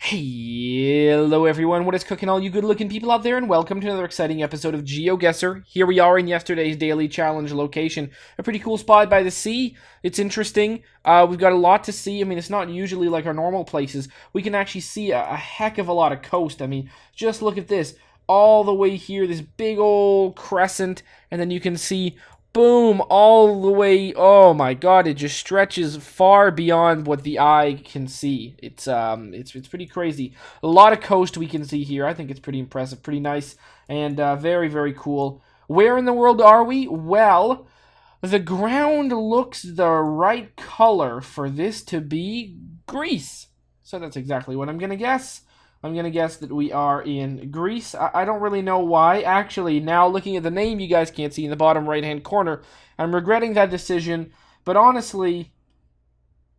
Hello everyone, what is cooking all you good looking people out there, and welcome to another exciting episode of GeoGuessr. Here we are in yesterday's daily challenge location. A pretty cool spot by the sea. It's interesting. We've got a lot to see. I mean, it's not usually like our normal places. We can actually see a heck of a lot of coast. I mean, just look at this. All the way here, this big old crescent, and then you can see boom, all the way. Oh my god, it just stretches far beyond what the eye can see. It's pretty crazy. A lot of coast we can see here. I think it's pretty impressive, pretty nice, and very, very cool. Where in the world are we? Well, the ground looks the right color for this to be Greece. So that's exactly what I'm going to guess. I'm going to guess that we are in Greece. I don't really know why. Actually, now looking at the name you guys can't see in the bottom right-hand corner, I'm regretting that decision. But honestly,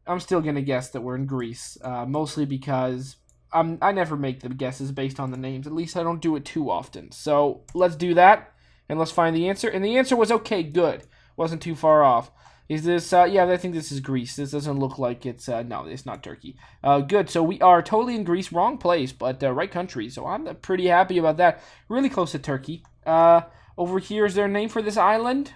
I'm still going to guess that we're in Greece. Mostly because I never make the guesses based on the names. At least I don't do it too often. So let's do that, and let's find the answer. And the answer was okay, good. Wasn't too far off. Is this, yeah, I think this is Greece. This doesn't look like it's, no, it's not Turkey. Good, so we are totally in Greece. Wrong place, but right country. So I'm pretty happy about that. Really close to Turkey. Over here, is there a name for this island?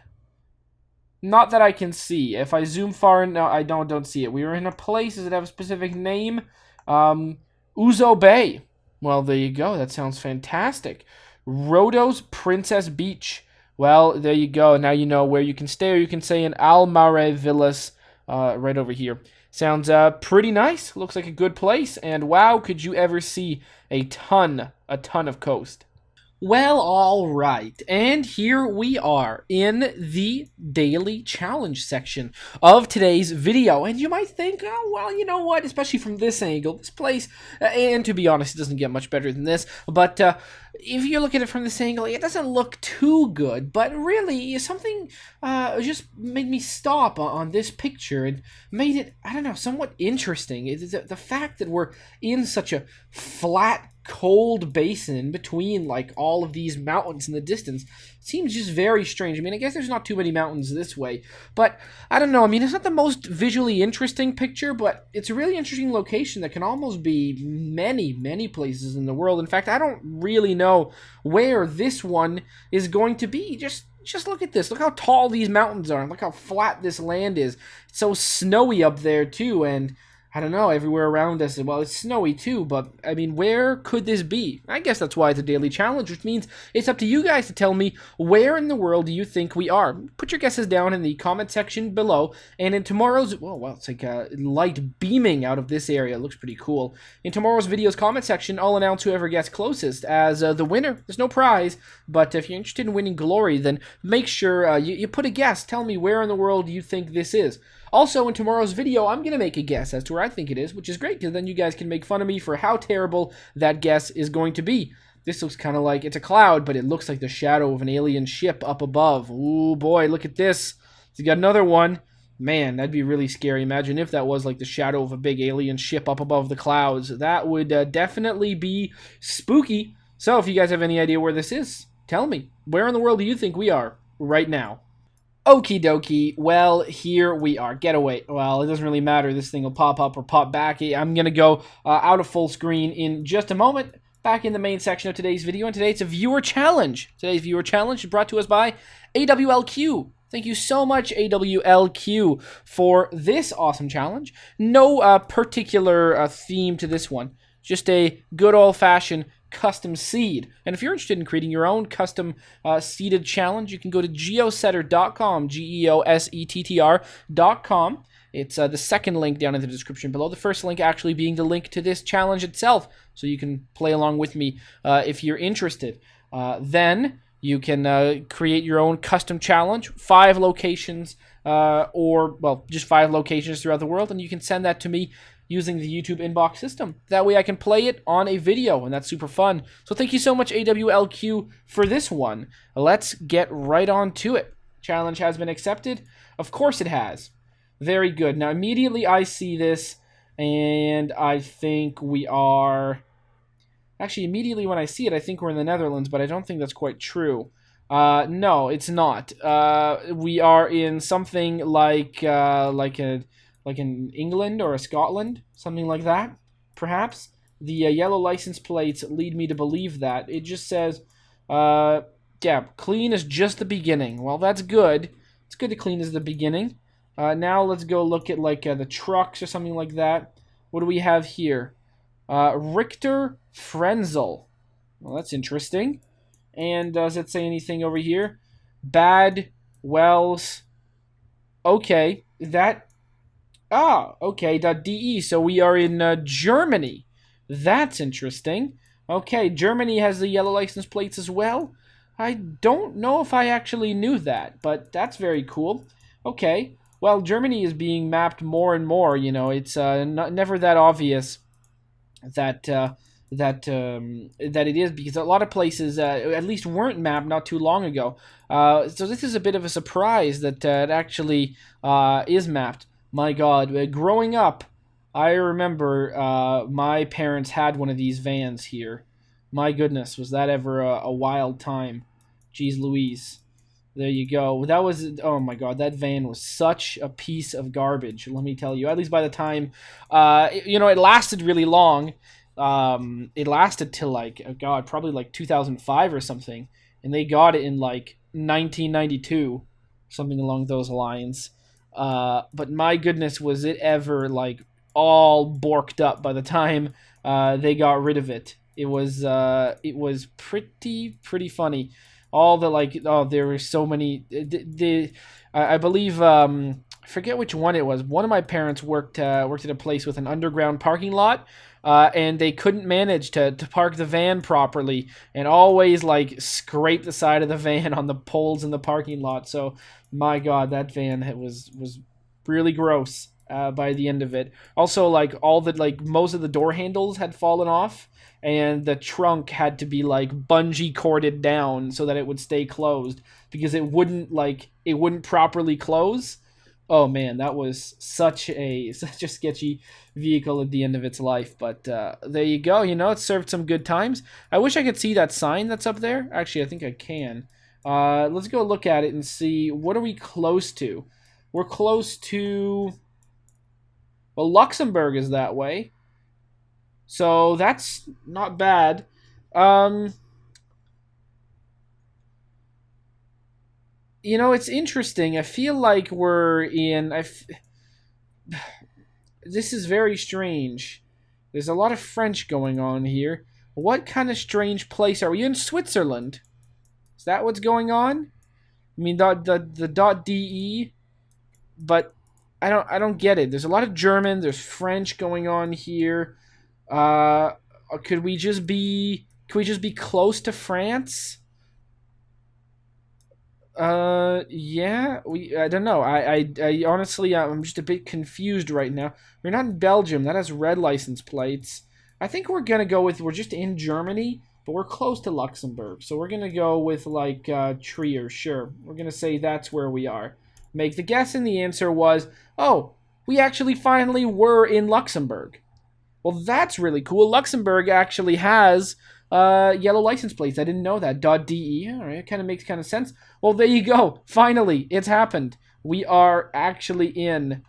Not that I can see. If I zoom far, no, I don't see it. We are in a place. Does it have a specific name? Uzo Bay. Well, there you go. That sounds fantastic. Rhodos Princess Beach. Well, there you go. Now you know where you can stay, or you can stay in Al Mare Villas right over here. Sounds pretty nice. Looks like a good place. And wow, could you ever see a ton of coast. Well, all right, and here we are in the daily challenge section of today's video, and you might think, oh, well, you know what, especially from this angle, this place, and to be honest, it doesn't get much better than this, but if you look at it from this angle, it doesn't look too good, but really, something just made me stop on this picture and made it, I don't know, somewhat interesting. The fact that we're in such a flat, cold basin in between like all of these mountains in the distance seems just very strange. I mean, I guess there's not too many mountains this way, but I don't know. I mean, it's not the most visually interesting picture, but it's a really interesting location that can almost be many places in the world. In fact, I don't really know where this one is going to be. Just look at this. Look how tall these mountains are, and look how flat this land is. It's so snowy up there too, and I don't know, everywhere around us, well, it's snowy too, but, I mean, where could this be? I guess that's why it's a daily challenge, which means it's up to you guys to tell me where in the world do you think we are. Put your guesses down in the comment section below, and in tomorrow's, well, it's like light beaming out of this area. It looks pretty cool. In tomorrow's video's comment section, I'll announce whoever gets closest as the winner. There's no prize, but if you're interested in winning glory, then make sure you put a guess. Tell me where in the world you think this is. Also, in tomorrow's video, I'm going to make a guess as to where I think it is, which is great, because then you guys can make fun of me for how terrible that guess is going to be. This looks kind of like, it's a cloud, but it looks like the shadow of an alien ship up above. Ooh, boy, look at this. You got another one. Man, that'd be really scary. Imagine if that was like the shadow of a big alien ship up above the clouds. That would definitely be spooky. So, if you guys have any idea where this is, tell me. Where in the world do you think we are right now? Okie dokie, well, here we are. Getaway. Well, it doesn't really matter. This thing will pop up or pop back. I'm going to go out of full screen in just a moment. Back in the main section of today's video, and today it's a viewer challenge. Today's viewer challenge is brought to us by AWLQ. Thank you so much, AWLQ, for this awesome challenge. No particular theme to this one. Just a good old-fashioned custom seed. And if you're interested in creating your own custom seeded challenge, you can go to geosetter.com, geosettr.com. It's the second link down in the description below. The first link actually being the link to this challenge itself, so you can play along with me if you're interested. Then you can create your own custom challenge, 5 locations, or, well, just 5 locations throughout the world, and you can send that to me using the YouTube inbox system. That way I can play it on a video, and that's super fun. So thank you so much, AWLQ, for this one. Let's get right on to it. Challenge has been accepted. Of course it has. Very good. Now, immediately I see this, and I think we are... Actually, immediately when I see it, I think we're in the Netherlands, but I don't think that's quite true. No, it's not. We are in something like in England or a Scotland, something like that, perhaps. The yellow license plates lead me to believe that. It just says, uh, yeah, clean is just the beginning. Well, that's good. It's good to clean as the beginning. Now let's go look at like the trucks or something like that. What do we have here? Richter Frenzel. Well, that's interesting. And does it say anything over here? Bad Wells. Okay, that. Ah, okay. .de. So we are in Germany. That's interesting. Okay, Germany has the yellow license plates as well. I don't know if I actually knew that, but that's very cool. Okay, well, Germany is being mapped more and more. You know, it's never that obvious that that it is, because a lot of places at least weren't mapped not too long ago. So this is a bit of a surprise that it actually is mapped. My God, growing up, I remember my parents had one of these vans here. My goodness, was that ever a wild time? Jeez Louise. There you go. That was, oh my God, that van was such a piece of garbage, let me tell you. At least by the time, it lasted really long. It lasted till like, oh God, probably like 2005 or something. And they got it in like 1992, something along those lines. But my goodness, was it ever like all borked up by the time they got rid of it. It was pretty funny. All the like, oh, there were so many. I believe, I forget which one it was. One of my parents worked at a place with an underground parking lot, and they couldn't manage to park the van properly, and always like scrape the side of the van on the poles in the parking lot. So my God, that van was really gross by the end of it. Also, like most of the door handles had fallen off, and the trunk had to be like bungee corded down so that it would stay closed, because it wouldn't properly close. Oh man, that was such a sketchy vehicle at the end of its life. But there you go. It served some good times. I wish I could see that sign that's up there. Actually, I think I can. Let's go look at it and see, what are we close to. We're close to, well, Luxembourg is that way, so that's not bad. It's interesting. I feel like we're in. This is very strange. There's a lot of French going on here. What kind of strange place are we in? Switzerland? Is that what's going on? I mean, the .de, but I don't get it. There's a lot of German. There's French going on here. Uh, could we just be close to France? Yeah, I don't know. I honestly, I'm just a bit confused right now. We're not in Belgium. That has red license plates. I think we're gonna go with, we're just in Germany, but we're close to Luxembourg. So we're gonna go with like Trier. Sure, we're gonna say that's where we are. Make the guess, and the answer was, oh, we actually finally were in Luxembourg. Well, that's really cool. Luxembourg actually has yellow license plates. I didn't know that. .de. All right, it kind of makes kind of sense. Well, there you go. Finally, it's happened. We are actually in.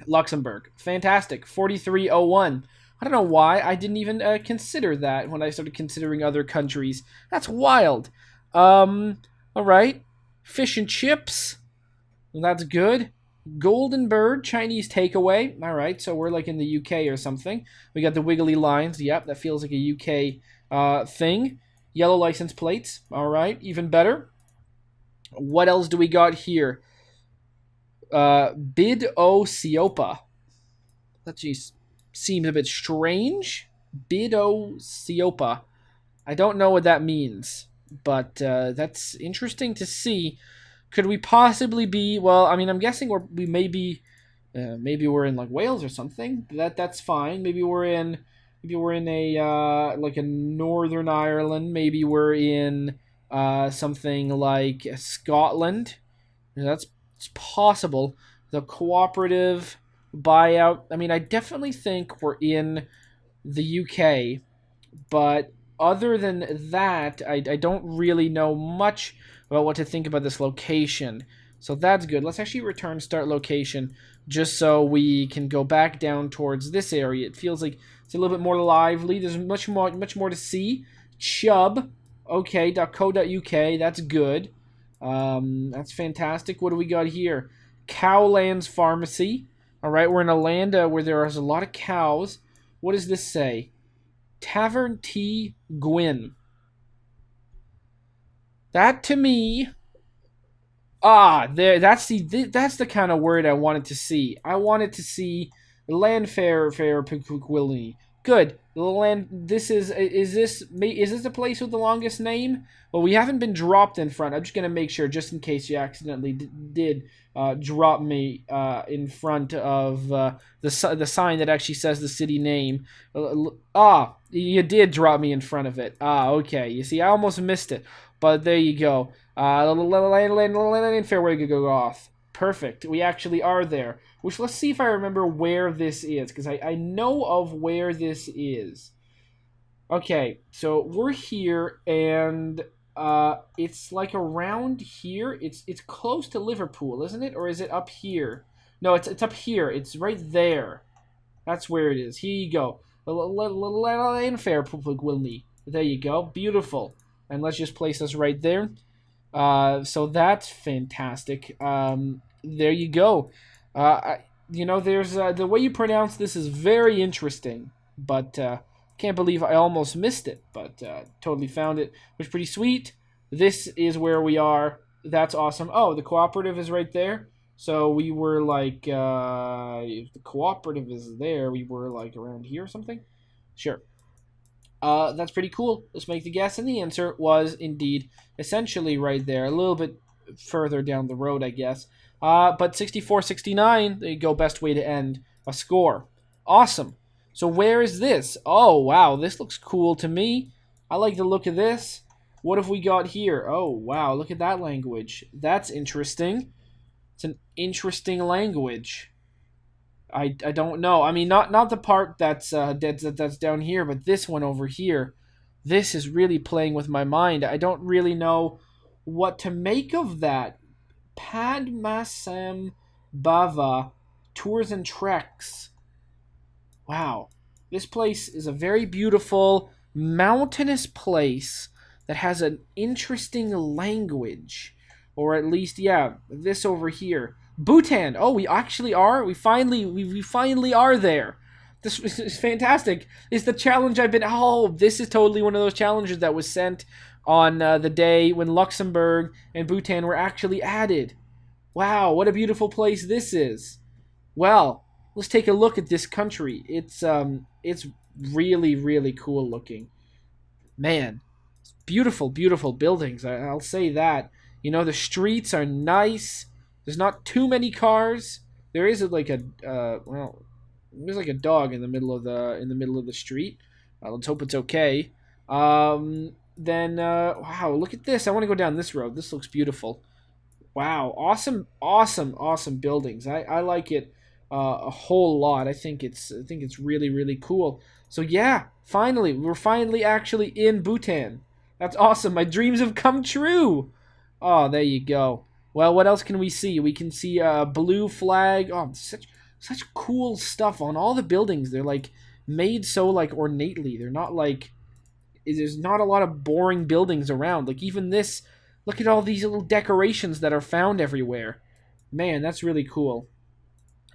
Luxembourg. Fantastic. 4301. I don't know why I didn't even consider that when I started considering other countries. That's wild. All right. Fish and chips. That's good. Golden Bird, Chinese takeaway. All right, so we're like in the UK or something. We got the wiggly lines. Yep, that feels like a UK thing. Yellow license plates. All right, even better. What else do we got here? Bid O Siopa. That just seems a bit strange. Bid O Siopa. I don't know what that means, but that's interesting to see. Could we possibly be? Well, I mean, I'm guessing we may be. Maybe we're in like Wales or something. That's fine. Maybe we're in a like a Northern Ireland. Maybe we're in something like Scotland. It's possible. The cooperative buyout. I mean, I definitely think we're in the UK, but other than that, I don't really know much about what to think about this location. So that's good. Let's actually return start location just so we can go back down towards this area. It feels like it's a little bit more lively. There's much more to see. Chubb, okay, .co.uk, that's good. That's fantastic. What do we got here? Cowlands Pharmacy. All right, we're in a land where there is a lot of cows. What does this say? Tavern T. Gwyn. That to me, that's the kind of word I wanted to see. I wanted to see land fair Pequilini. Good. Land. This is this the place with the longest name? Well, we haven't been dropped in front. I'm just gonna make sure, just in case you accidentally did drop me in front of the sign that actually says the city name. You did drop me in front of it. Okay. You see, I almost missed it, but there you go. Land fair where you go off. Perfect. We actually are there. Which, let's see if I remember where this is, because I know of where this is. Okay, so we're here, and it's like around here. It's close to Liverpool, isn't it? Or is it up here? No, it's up here. It's right there. That's where it is. Here you go. Land fair, Wilney. There you go. Beautiful. And let's just place us right there. So that's fantastic. There you go. There's the way you pronounce this is very interesting, but can't believe I almost missed it, but totally found it. It was pretty sweet. This is where we are. That's awesome. Oh, the cooperative is right there. So we were like, if the cooperative is there, we were like around here or something. Sure. That's pretty cool. Let's make the guess, and the answer was indeed essentially right there, a little bit further down the road, I guess. But 64-69, there you go, best way to end a score. Awesome. So where is this? Oh, wow, this looks cool to me. I like the look of this. What have we got here? Oh, wow, look at that language. That's interesting. It's an interesting language. I don't know. I mean, not the part that's down here, but this one over here. This is really playing with my mind. I don't really know what to make of that. Padmasam Bava Tours and Treks. Wow. This place is a very beautiful mountainous place that has an interesting language. Or at least, yeah, this over here. Bhutan. Oh, we actually are. We finally are there. This is fantastic. It's the challenge I've been. Oh, this is totally one of those challenges that was sent on the day when Luxembourg and Bhutan were actually added. Wow, what a beautiful place this is. Well, let's take a look at this country. It's really cool looking. Man, beautiful buildings. I'll say that. You know, the streets are nice. There's not too many cars. There is there's like a dog in the middle of the street. Let's hope it's okay. Wow, look at this. I want to go down this road. This looks beautiful. Wow, awesome buildings. I like it a whole lot. I think it's really cool. So yeah, we're finally actually in Bhutan. That's awesome. My dreams have come true. Oh, there you go. Well, what else can we see? We can see a blue flag. Oh, such cool stuff on all the buildings. They're like made so like ornately. They're not like, there's not a lot of boring buildings around. Like even this, look at all these little decorations that are found everywhere. Man, that's really cool.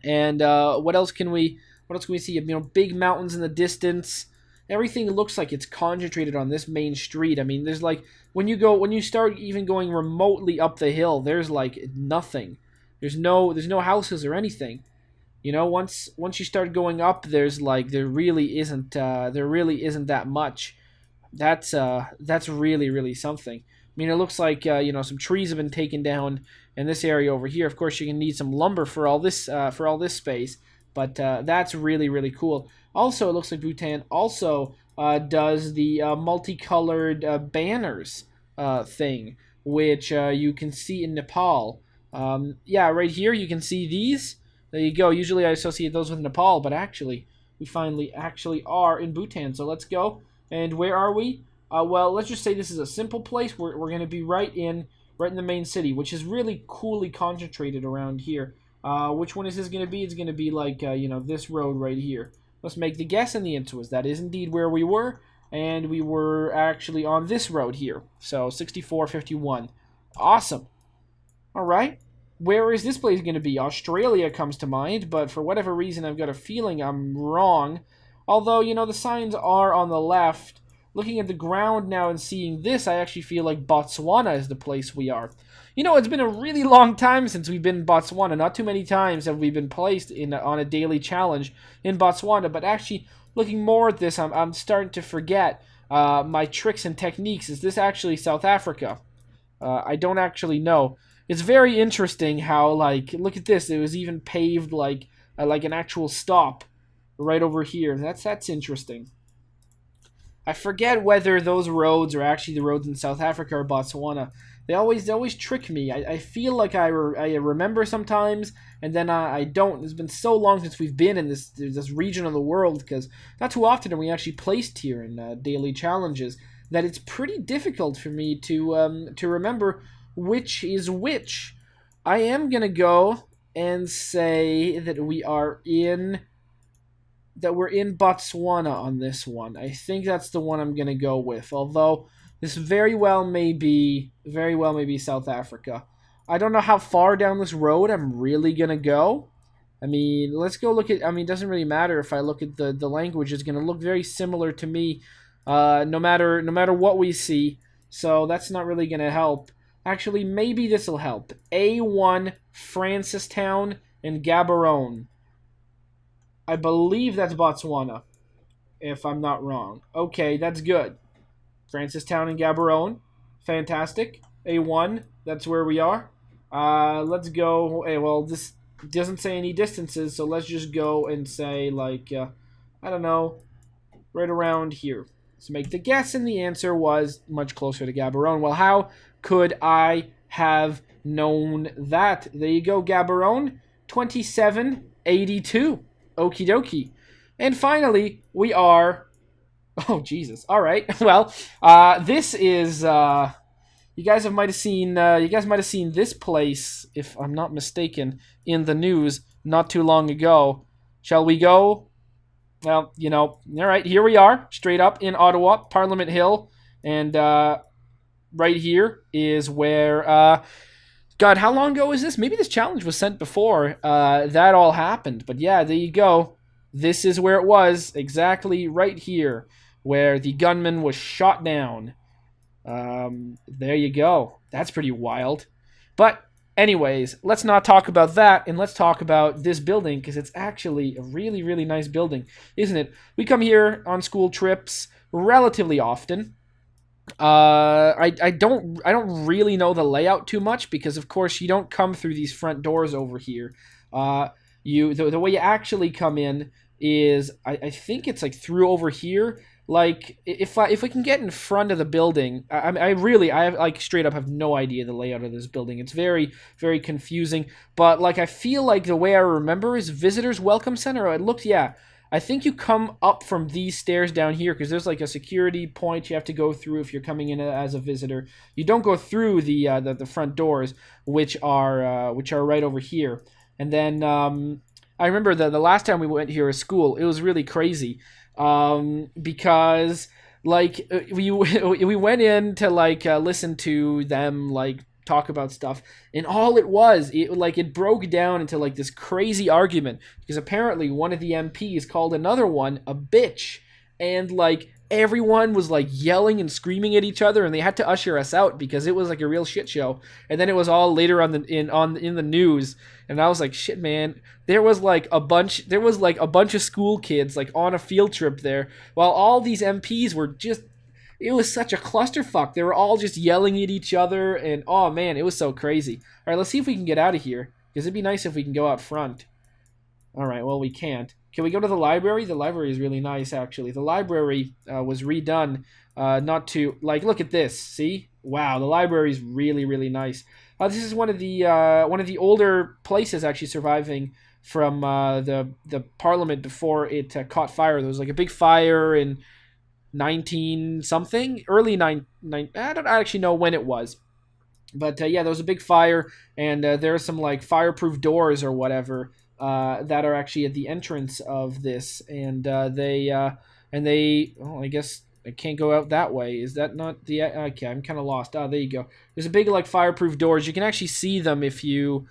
And what else can we see? You know, big mountains in the distance. Everything looks like it's concentrated on this main street. I mean, there's like when you start even going remotely up the hill, there's like nothing. There's no houses or anything. You know, once you start going up, there's like there really isn't that much. That's really something. I mean, it looks like some trees have been taken down in this area over here. Of course, you're gonna need some lumber for all this space, but that's really cool. Also, it looks like Bhutan also does the multicolored banners thing, which you can see in Nepal. Yeah, right here you can see these. There you go. Usually I associate those with Nepal, but actually, we finally actually are in Bhutan. So let's go. And where are we? Well, let's just say this is a simple place. We're going to be right in right in the main city, which is really coolly concentrated around here. Which one is this going to be? It's going to be like, this road right here. Let's make the guess, and the answer was that is indeed where we were, and we were actually on this road here. So 6451. Awesome. All right. Where is this place going to be? Australia comes to mind, but for whatever reason, I've got a feeling I'm wrong. Although, the signs are on the left. Looking at the ground now and seeing this, I actually feel like Botswana is the place we are. It's been a really long time since we've been in Botswana. Not too many times have we been placed on a daily challenge in Botswana, but actually, looking more at this, I'm starting to forget my tricks and techniques. Is this actually South Africa? I don't actually know. It's very interesting how, look at this. It was even paved like an actual stop right over here. That's interesting. I forget whether those roads are actually the roads in South Africa or Botswana. They always trick me. I feel like I remember sometimes, and then I don't. It's been so long since we've been in this region of the world, because not too often are we actually placed here in daily challenges, that it's pretty difficult for me to remember which is which. I am gonna go and say that we're in Botswana on this one. I think that's the one I'm gonna go with. Although this very well may be South Africa. I don't know how far down this road I'm really gonna go. I mean, let's go look at. I mean, it doesn't really matter if I look at the language. It's gonna look very similar to me, no matter what we see. So that's not really gonna help. Actually, maybe this will help. A1, Francistown, and Gaborone. I believe that's Botswana, if I'm not wrong. Okay, that's good. Francistown and Gaborone. Fantastic. A1, that's where we are. Let's go. Hey, well, this doesn't say any distances, so let's just go and say, I don't know, right around here. Let's make the guess, and the answer was much closer to Gaborone. Well, how could I have known that? There you go, Gaborone. 2782. Okie dokie. And finally, we are... Oh, Jesus. All right. Well, this is... you guys might have seen this place, if I'm not mistaken, in the news not too long ago. Shall we go? Well, all right, here we are, straight up in Ottawa, Parliament Hill, and right here is where, God, how long ago is this? Maybe this challenge was sent before that all happened, but yeah, there you go. This is where it was, exactly right here, where the gunman was shot down. There you go. That's pretty wild. But anyways, let's not talk about that, and let's talk about this building, because it's actually a really, really nice building, isn't it? We come here on school trips relatively often. I don't really know the layout too much, because of course you don't come through these front doors over here. The way you actually come in is, I think it's through over here. If we can get in front of the building, I straight up have no idea the layout of this building. It's very, very confusing. But I feel like the way I remember is Visitors Welcome Center. I think you come up from these stairs down here, because there's a security point you have to go through if you're coming in as a visitor. You don't go through the front doors, which are right over here. And then I remember the last time we went here at school, it was really crazy. Because we went in to listen to them talk about stuff, and all it broke down into this crazy argument, because apparently one of the MPs called another one a bitch, and everyone was yelling and screaming at each other, and they had to usher us out because it was a real shit show. And then it was all later in the news, and I was like, shit, man. There was a bunch of school kids on a field trip there, while all these MPs were just... It was such a clusterfuck. They were all just yelling at each other, and oh man, it was so crazy. All right, let's see if we can get out of here, because it'd be nice if we can go out front. All right, well, we can't. Can we go to the library? The library is really nice, actually. The library was redone, look at this. See? Wow, the library is really, really nice. This is one of the older places actually surviving from the Parliament before it caught fire. There was a big fire in 19 something, early I don't actually know when it was. But yeah, there was a big fire, and there are some like fireproof doors or whatever that are actually at the entrance of this, and they. Oh, I guess I can't go out that way. Is that not the? Okay, I'm kind of lost. Oh, there you go. There's a big like fireproof doors. You can actually see them if you.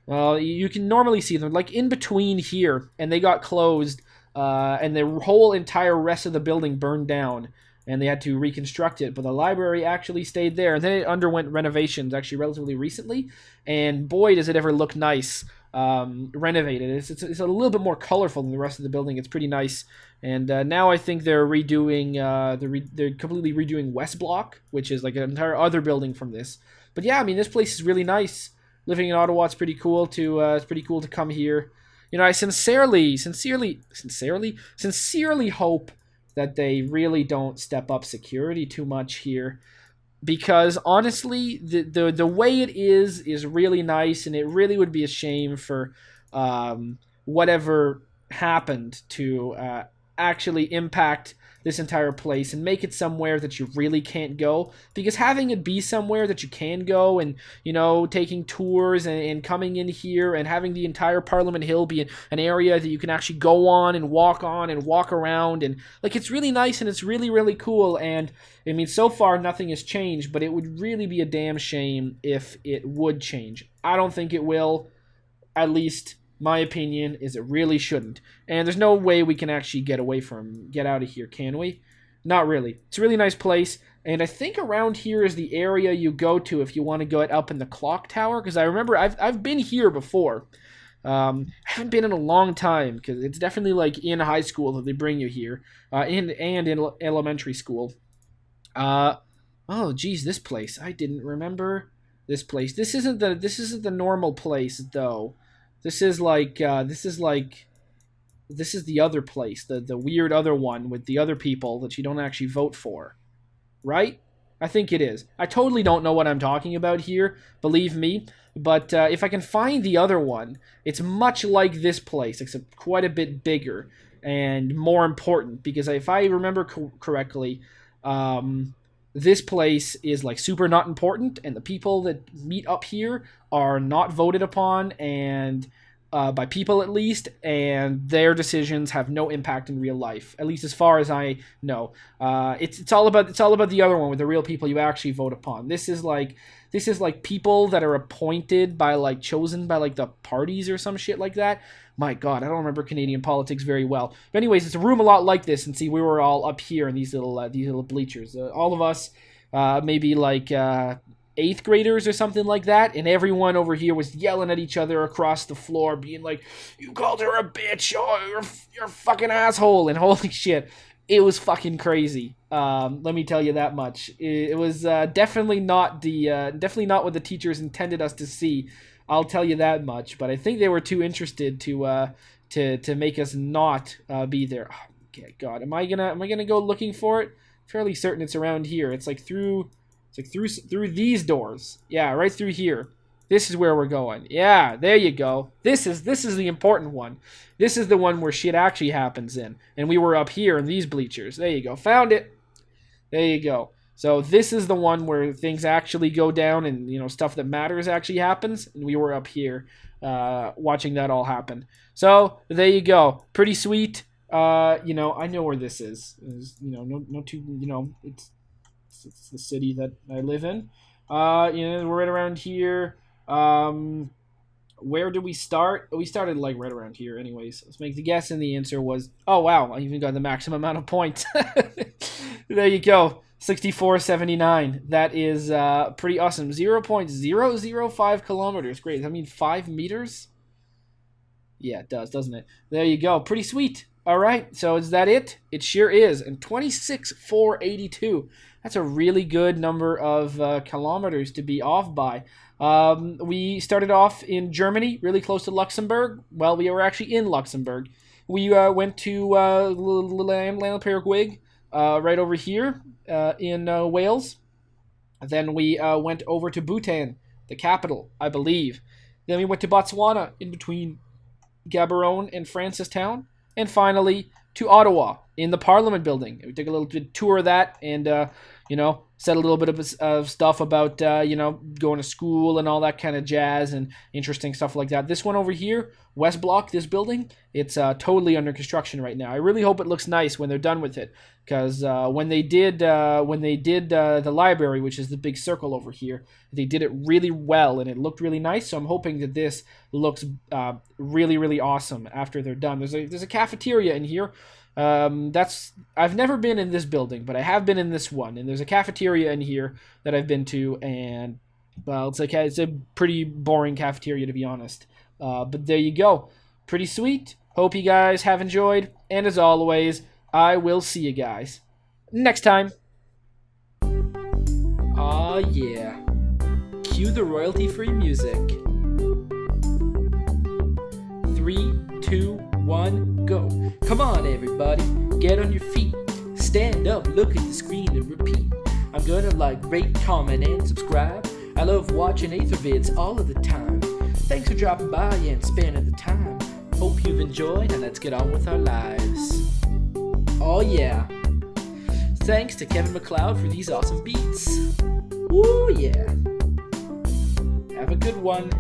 Well, you can normally see them like in between here, and they got closed, and the whole entire rest of the building burned down, and they had to reconstruct it. But the library actually stayed there, and then it underwent renovations actually relatively recently, and boy, does it ever look nice renovated. It's a little bit more colorful than the rest of the building. It's pretty nice, and now I think they're redoing they're completely redoing West Block, which is like an entire other building from this. But yeah, I mean this place is really nice. Living in Ottawa, it's pretty cool to come here. You know, I sincerely hope that they really don't step up security too much here, because honestly, the way it is really nice, and it really would be a shame for whatever happened to actually impact this entire place and make it somewhere that you really can't go, because having it be somewhere that you can go, and taking tours and coming in here and having the entire Parliament Hill be an area that you can actually go on and walk around, and like it's really nice and it's really really cool. And I mean, so far nothing has changed, but it would really be a damn shame if it would change. I don't think it will. At least my opinion is it really shouldn't. And there's no way we can actually get out of here, can we? Not really. It's a really nice place, and I think around here is the area you go to if you want to go up in the clock tower, because I remember I've been here before. I haven't been in a long time, because it's definitely like in high school that they bring you here, and in elementary school. Oh geez, this place. I didn't remember this place. This isn't the normal place though. This is the other place, the weird other one with the other people that you don't actually vote for, right? I think it is. I totally don't know what I'm talking about here, believe me. But if I can find the other one, it's much like this place, except quite a bit bigger and more important. Because if I remember correctly, this place is like super not important, and the people that meet up here are not voted upon, and by people at least, and their decisions have no impact in real life, at least as far as I know. It's all about the other one with the real people you actually vote upon. This is like people that are appointed by like chosen by like the parties or some shit like that. My God, I don't remember Canadian politics very well. But anyways, it's a room a lot like this, and see, we were all up here in these little bleachers. All of us, maybe like 8th graders or something like that, and everyone over here was yelling at each other across the floor, being like, "You called her a bitch! Oh, you're a fucking asshole!" And holy shit, it was fucking crazy. Let me tell you that much. It was definitely not what the teachers intended us to see. I'll tell you that much. But I think they were too interested to make us not be there. Oh, God, am I gonna go looking for it? Fairly certain it's around here. It's like through these doors. Yeah, right through here. This is where we're going. Yeah, there you go. This is the important one. This is the one where shit actually happens in. And we were up here in these bleachers. There you go. Found it. There you go. So this is the one where things actually go down, and stuff that matters actually happens. And we were up here watching that all happen. So there you go. Pretty sweet. I know where this is. It's the city that I live in. We're right around here. Where did we start? We started like right around here. Anyways, let's make the guess, and the answer was, oh wow, I even got the maximum amount of points. There you go, 64.79. That is pretty awesome. 0.005 kilometers. Great. Does that mean 5 meters? Yeah, it does, doesn't it? There you go. Pretty sweet. All right, so is that it? It sure is. And 26,482. That's a really good number of kilometers to be off by. We started off in Germany, really close to Luxembourg. Well, we were actually in Luxembourg. We went to Llanopeirigwig, right over here in Wales. Then we went over to Bhutan, the capital, I believe. Then we went to Botswana, in between Gaborone and Francistown. And finally, to Ottawa, in the Parliament building. We took a little bit tour of that, and, said a little bit of stuff about, you know, going to school and all that kind of jazz and interesting stuff like that. This one over here, West Block, this building, it's totally under construction right now. I really hope it looks nice when they're done with it, because when they did the library, which is the big circle over here, they did it really well and it looked really nice. So I'm hoping that this looks really, really awesome after they're done. There's a cafeteria in here. I've never been in this building, but I have been in this one, and there's a cafeteria in here that I've been to, and well, it's a pretty boring cafeteria, to be honest. But there you go. Pretty sweet. Hope you guys have enjoyed, and as always, I will see you guys next time. Aw, yeah. Cue the royalty-free music. 3, 2, 1, go. Come on, everybody. Get on your feet. Stand up, look at the screen, and repeat. I'm gonna like, rate, comment, and subscribe. I love watching Ather vids all of the time. Thanks for dropping by and spending the time. Hope you've enjoyed, and let's get on with our lives. Oh yeah. Thanks to Kevin MacLeod for these awesome beats. Woo yeah. Have a good one.